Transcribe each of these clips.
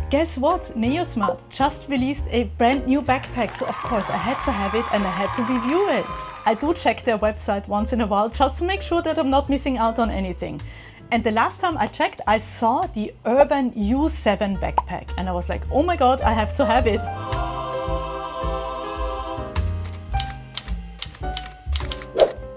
Guess what? Nayo just released a brand new backpack, so of course I had to have it and I had to review it. I do check their website once in a while just to make sure that I'm not missing out on anything. And the last time I checked, I saw the Urban U7 backpack and I was like, oh my god, I have to have it.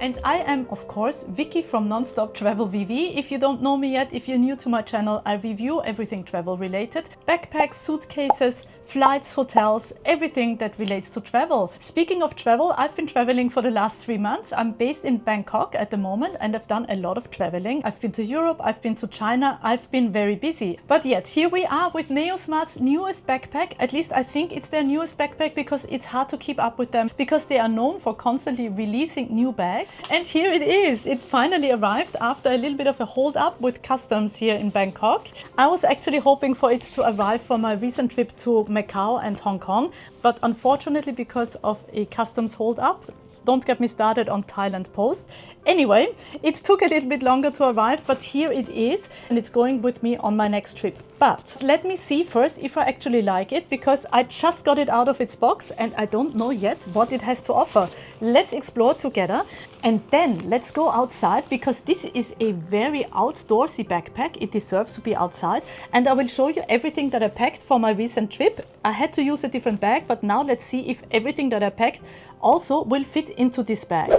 And I am, of course, Vicky from Nonstop Travel VV. If you don't know me yet, if you're new to my channel, I review everything travel related. Backpacks, suitcases, flights, hotels, everything that relates to travel. Speaking of travel, I've been traveling for the last 3 months. I'm based in Bangkok at the moment and I've done a lot of traveling. I've been to Europe, I've been to China, I've been very busy. But yet, here we are with Nayo Smart's newest backpack. At least I think it's their newest backpack because it's hard to keep up with them because they are known for constantly releasing new bags. And here it is. It finally arrived after a little bit of a hold up with customs here in Bangkok. I was actually hoping for it to arrive for my recent trip to Macau and Hong Kong, but unfortunately because of a customs hold up, don't get me started on Thailand Post. Anyway, it took a little bit longer to arrive, but here it is and it's going with me on my next trip. But let me see first if I actually like it because I just got it out of its box and I don't know yet what it has to offer. Let's explore together and then let's go outside because this is a very outdoorsy backpack. It deserves to be outside and I will show you everything that I packed for my recent trip. I had to use a different bag, but now let's see if everything that I packed also will fit into this bag.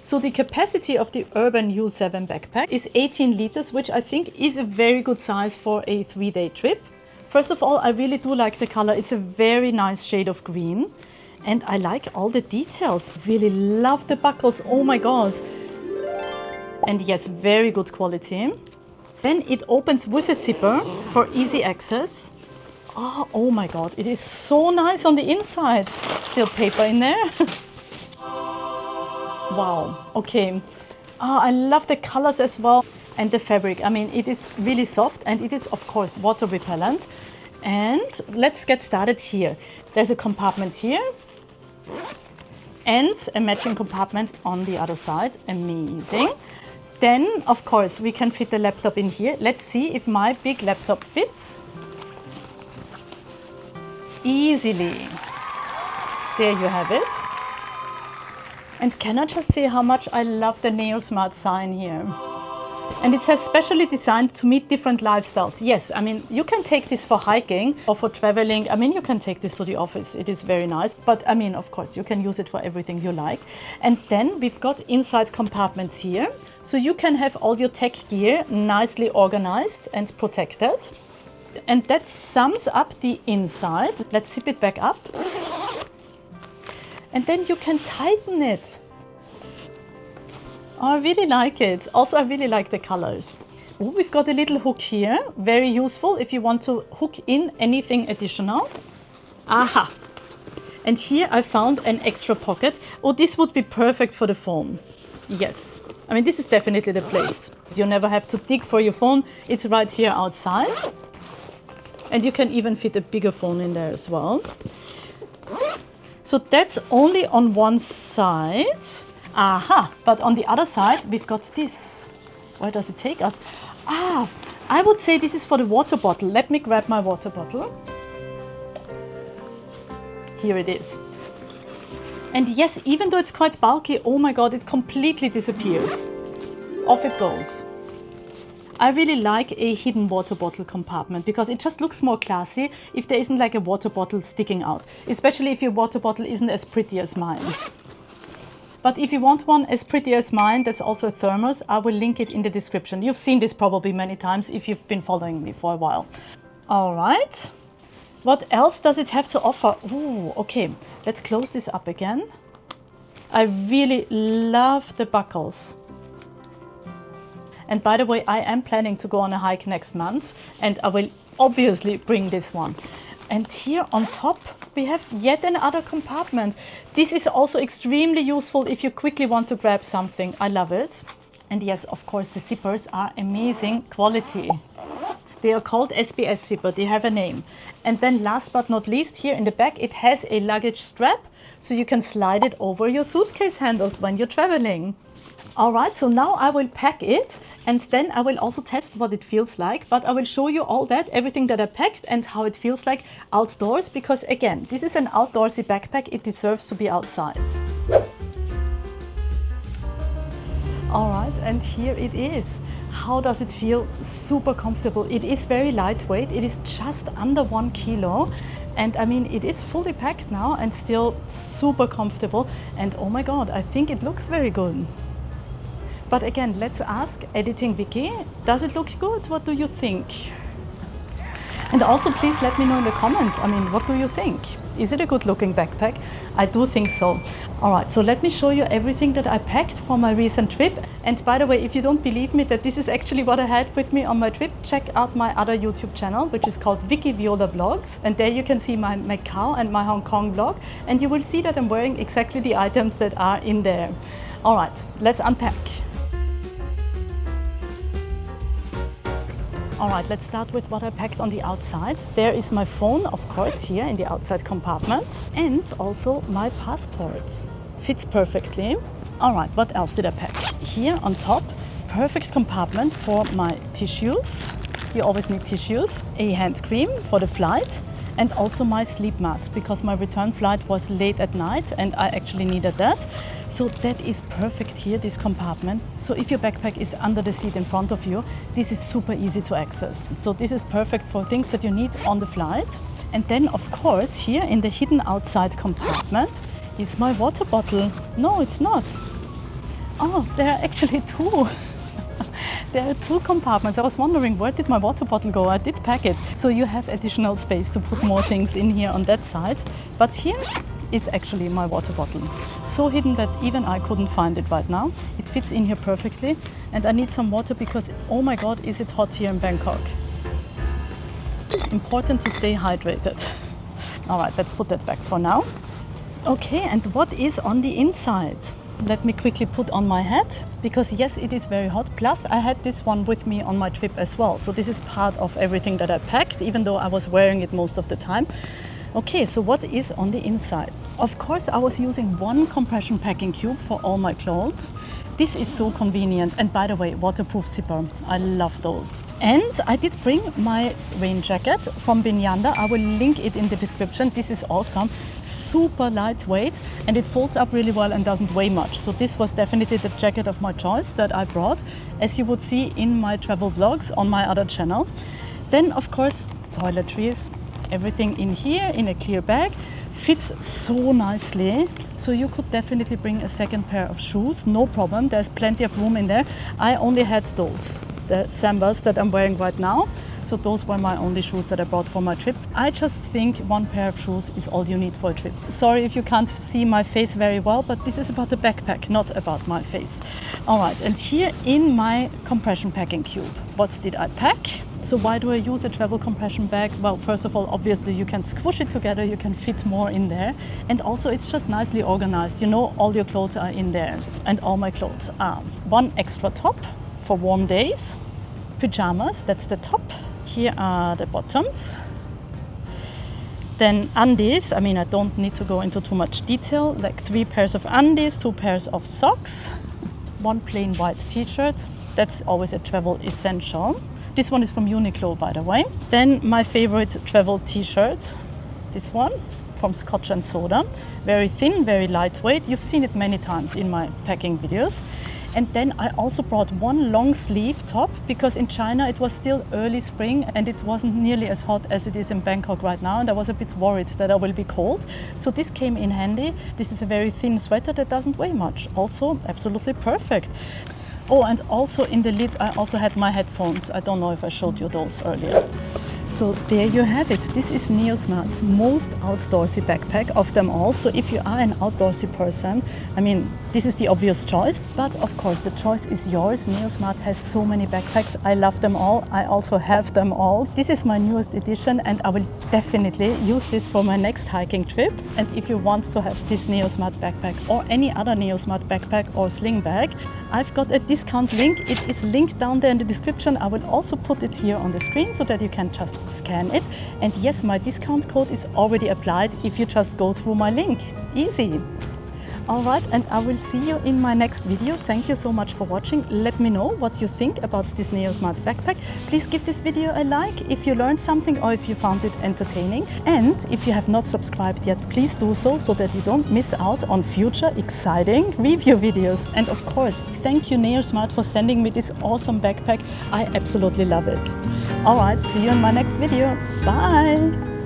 So the capacity of the Urban U7 backpack is 18 liters, which I think is a very good size for a 3-day trip. First of all, I really do like the color. It's a very nice shade of green. And I like all the details. Really love the buckles. Oh my god. And yes, very good quality. Then it opens with a zipper for easy access. Oh my god, it is so nice on the inside. Still paper in there. Wow, okay. I love the colors as well and the fabric. I mean, it is really soft and it is, of course, water repellent. And let's get started here. There's a compartment here and a matching compartment on the other side. Amazing. Then, of course, we can fit the laptop in here. Let's see if my big laptop fits. Easily. There you have it. And can I just say how much I love the Nayo Smart sign here. And it says specially designed to meet different lifestyles. Yes, I mean, you can take this for hiking or for traveling. I mean, you can take this to the office. It is very nice. But I mean, of course, you can use it for everything you like. And then we've got inside compartments here. So you can have all your tech gear nicely organized and protected. And that sums up the inside. Let's zip it back up. And then you can tighten it. Oh, I really like it. Also, I really like the colors. Oh, we've got a little hook here. Very useful if you want to hook in anything additional. Aha! And here I found an extra pocket. Oh, this would be perfect for the phone. Yes. I mean, this is definitely the place. You never have to dig for your phone. It's right here outside. And you can even fit a bigger phone in there as well. So that's only on one side. Aha, but on the other side, we've got this. Where does it take us? I would say this is for the water bottle. Let me grab my water bottle. Here it is. And yes, even though it's quite bulky, oh my god, it completely disappears. Off it goes. I really like a hidden water bottle compartment because it just looks more classy if there isn't like a water bottle sticking out, especially if your water bottle isn't as pretty as mine. But if you want one as pretty as mine, that's also a thermos, I will link it in the description. You've seen this probably many times if you've been following me for a while. All right. What else does it have to offer? Ooh, okay, let's close this up again. I really love the buckles. And by the way, I am planning to go on a hike next month and I will obviously bring this one. And here on top, we have yet another compartment. This is also extremely useful if you quickly want to grab something. I love it. And yes, of course, the zippers are amazing quality. They are called SBS zipper, they have a name. And then last but not least, here in the back, it has a luggage strap, so you can slide it over your suitcase handles when you're traveling. All right, so now I will pack it and then I will also test what it feels like, but I will show you all that, everything that I packed and how it feels like outdoors, because again, this is an outdoorsy backpack, it deserves to be outside. All right, and here it is. How does it feel? Super comfortable. It is very lightweight. It is just under 1 kilo. And I mean, it is fully packed now and still super comfortable. And oh my God, I think it looks very good. But again, let's ask Editing Vicky, does it look good? What do you think? And also please let me know in the comments, I mean, what do you think? Is it a good looking backpack? I do think so. All right, so let me show you everything that I packed for my recent trip. And by the way, if you don't believe me that this is actually what I had with me on my trip, check out my other YouTube channel, which is called Vicky Viola Vlogs. And there you can see my Macau and my Hong Kong vlog. And you will see that I'm wearing exactly the items that are in there. All right, let's unpack. All right, let's start with what I packed on the outside. There is my phone, of course, here in the outside compartment, and also my passport. Fits perfectly. All right, what else did I pack? Here on top, perfect compartment for my tissues. You always need tissues. A hand cream for the flight, and also my sleep mask, because my return flight was late at night and I actually needed that. So that is perfect here, this compartment. So if your backpack is under the seat in front of you, this is super easy to access. So this is perfect for things that you need on the flight. And then of course, here in the hidden outside compartment is my water bottle. No, it's not. Oh, there are actually two. There are two compartments. I was wondering, where did my water bottle go? I did pack it. So you have additional space to put more things in here on that side. But here is actually my water bottle. So hidden that even I couldn't find it right now. It fits in here perfectly. And I need some water because, oh my God, is it hot here in Bangkok. Important to stay hydrated. All right, let's put that back for now. Okay, and what is on the inside? Let me quickly put on my hat, because yes, it is very hot. Plus I had this one with me on my trip as well. So this is part of everything that I packed, even though I was wearing it most of the time. Okay, so what is on the inside? Of course, I was using one compression packing cube for all my clothes. This is so convenient. And by the way, waterproof zipper. I love those. And I did bring my rain jacket from Binyanda. I will link it in the description. This is awesome. Super lightweight and it folds up really well and doesn't weigh much. So this was definitely the jacket of my choice that I brought, as you would see in my travel vlogs on my other channel. Then of course, toiletries. Everything in here in a clear bag, fits so nicely. So you could definitely bring a second pair of shoes, no problem. There's plenty of room in there. I only had those, the Sambas that I'm wearing right now. So those were my only shoes that I brought for my trip. I just think one pair of shoes is all you need for a trip. Sorry if you can't see my face very well, but this is about the backpack, not about my face. All right, and here in my compression packing cube, what did I pack? So why do I use a travel compression bag? Well, first of all, obviously you can squish it together, you can fit more in there. And also it's just nicely organized. You know, all your clothes are in there. And all my clothes are one extra top for warm days. Pajamas, that's the top. Here are the bottoms. Then undies, I mean, I don't need to go into too much detail, like 3 pairs of undies, 2 pairs of socks, 1 plain white t-shirt. That's always a travel essential. This one is from Uniqlo, by the way. Then my favorite travel t-shirt, this one from Scotch and Soda. Very thin, very lightweight. You've seen it many times in my packing videos. And then I also brought 1 long sleeve top, because in China it was still early spring and it wasn't nearly as hot as it is in Bangkok right now. And I was a bit worried that I will be cold. So this came in handy. This is a very thin sweater that doesn't weigh much. Also absolutely perfect. Oh, and also in the lid, I also had my headphones. I don't know if I showed you those earlier. So there you have it. This is NeoSmart's most outdoorsy backpack of them all. So if you are an outdoorsy person, I mean, this is the obvious choice. But of course, the choice is yours. NeoSmart has so many backpacks. I love them all. I also have them all. This is my newest edition and I will definitely use this for my next hiking trip. And if you want to have this NeoSmart backpack or any other NeoSmart backpack or sling bag, I've got a discount link. It is linked down there in the description. I will also put it here on the screen so that you can just scan it. And yes, my discount code is already applied if you just go through my link. Easy. Alright, and I will see you in my next video. Thank you so much for watching. Let me know what you think about this Nayo Smart backpack. Please give this video a like if you learned something or if you found it entertaining. And if you have not subscribed yet, please do so that you don't miss out on future exciting review videos. And of course, thank you Nayo Smart for sending me this awesome backpack. I absolutely love it. Alright, see you in my next video. Bye!